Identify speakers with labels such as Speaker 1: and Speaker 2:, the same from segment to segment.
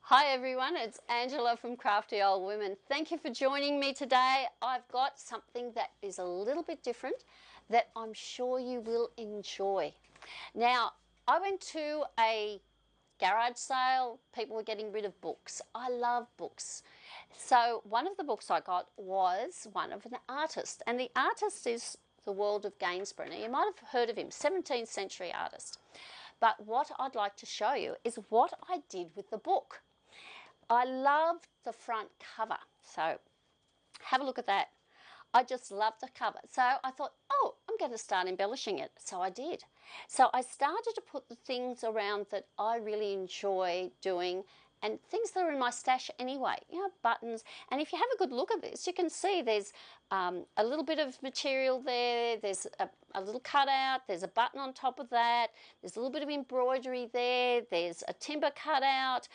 Speaker 1: Hi everyone, it's Angela from Crafty Old Women. Thank you for joining me today. I've got something that is a little bit different that I'm sure you will enjoy. Now, I went to a garage sale. People were getting rid of books. I love books. So one of the books I got was one of an artist, and the artist is the World of Gainsborough. Now, you might have heard of him, 17th century artist. But what I'd like to show you is what I did with the book. I loved the front cover, so have a look at that. I just loved the cover. So I thought, oh, I'm going to start embellishing it. So I did. So I started to put the things around that I really enjoy doing and things that are in my stash anyway, buttons. And if you have a good look at this, you can see there's a little bit of material there. There's a little cutout. There's a button on top of that. There's a little bit of embroidery there. There's a timber cutout.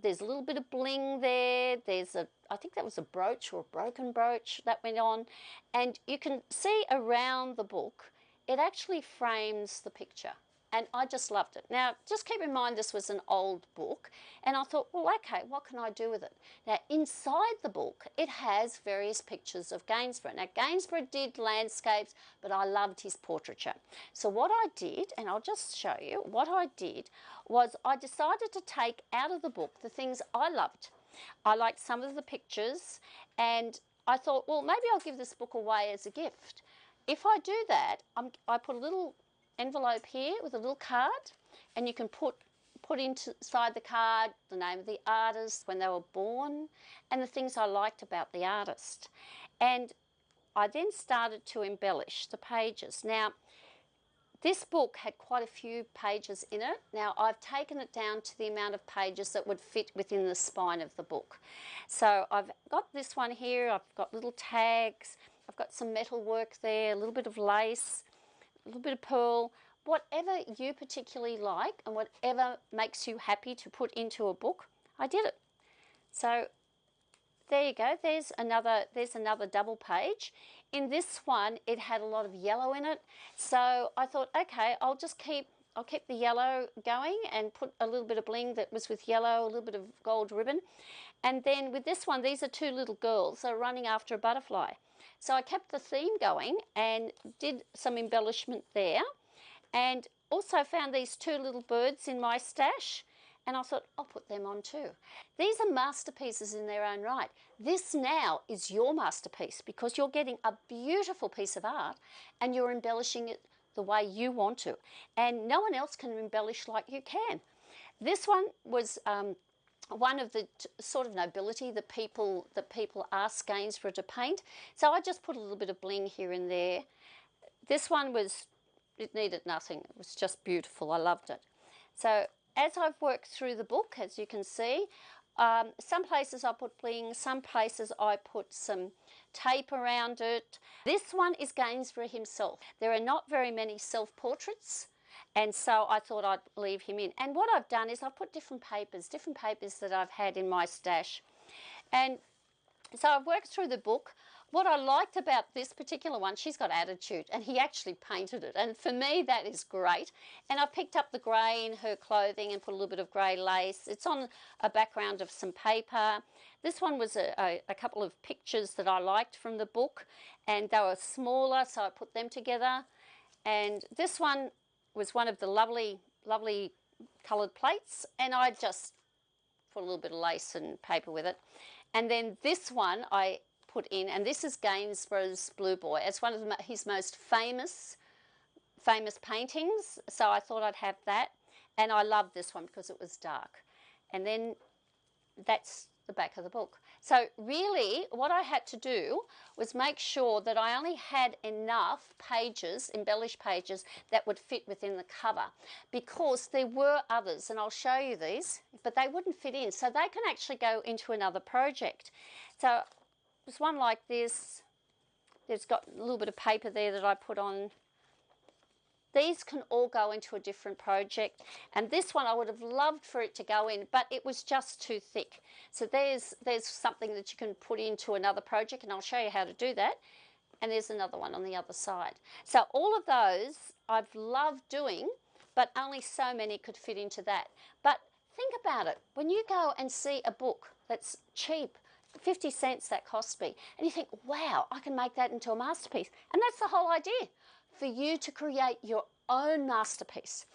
Speaker 1: There's a little bit of bling there. I think that was a brooch or a broken brooch that went on. And you can see around the book, it actually frames the picture. And I just loved it. Now, just keep in mind this was an old book. And I thought, well, okay, what can I do with it? Now, inside the book, it has various pictures of Gainsborough. Now, Gainsborough did landscapes, but I loved his portraiture. So what I did, and I'll just show you, what I did was I decided to take out of the book the things I loved. I liked some of the pictures, and I thought, well, maybe I'll give this book away as a gift. If I do that, I put a little envelope here with a little card, and you can put inside the card the name of the artist, when they were born, and the things I liked about the artist. And I then started to embellish the pages. Now, this book had quite a few pages in it. Now, I've taken it down to the amount of pages that would fit within the spine of the book. So I've got this one here. I've got little tags. I've got some metal work there, a little bit of lace, a little bit of pearl, whatever you particularly like and whatever makes you happy to put into a book, I did it. So there you go, there's another double page. In this one, it had a lot of yellow in it, so I thought, okay, I'll keep the yellow going and put a little bit of bling that was with yellow, a little bit of gold ribbon. And then with this one, these are two little girls that are running after a butterfly. So I kept the theme going and did some embellishment there, and also found these two little birds in my stash, and I thought I'll put them on too. These are masterpieces in their own right. This now is your masterpiece because you're getting a beautiful piece of art and you're embellishing it the way you want to, and no one else can embellish like you can. This one was one of the sort of nobility that people ask Gainsborough to paint. So I just put a little bit of bling here and there. This one it needed nothing. It was just beautiful. I loved it. So as I've worked through the book, as you can see, some places I put bling, some places I put some tape around it. This one is Gainsborough himself. There are not very many self-portraits, and so I thought I'd leave him in. And what I've done is I've put different papers that I've had in my stash. And so I've worked through the book. What I liked about this particular one, she's got attitude, and he actually painted it. And for me, that is great. And I picked up the grey in her clothing and put a little bit of grey lace. It's on a background of some paper. This one was a couple of pictures that I liked from the book, and they were smaller, so I put them together. And this one was one of the lovely, lovely coloured plates, and I just put a little bit of lace and paper with it. And then this one I put in, and this is Gainsborough's Blue Boy. It's one of his most famous paintings, so I thought I'd have that. And I loved this one because it was dark. And then that's the back of the book. So really what I had to do was make sure that I only had enough pages, embellished pages, that would fit within the cover, because there were others, and I'll show you these, but they wouldn't fit in, so they can actually go into another project. So there's one like this. There's got a little bit of paper there that I put on. These can all go into a different project, and this one I would have loved for it to go in, but it was just too thick. So there's something that you can put into another project, and I'll show you how to do that. And there's another one on the other side. So all of those I've loved doing, but only so many could fit into that. But Think about it. When you go and see a book that's cheap, 50 cents that cost me, and you think, wow, I can make that into a masterpiece. And that's the whole idea, for you to create your own masterpiece.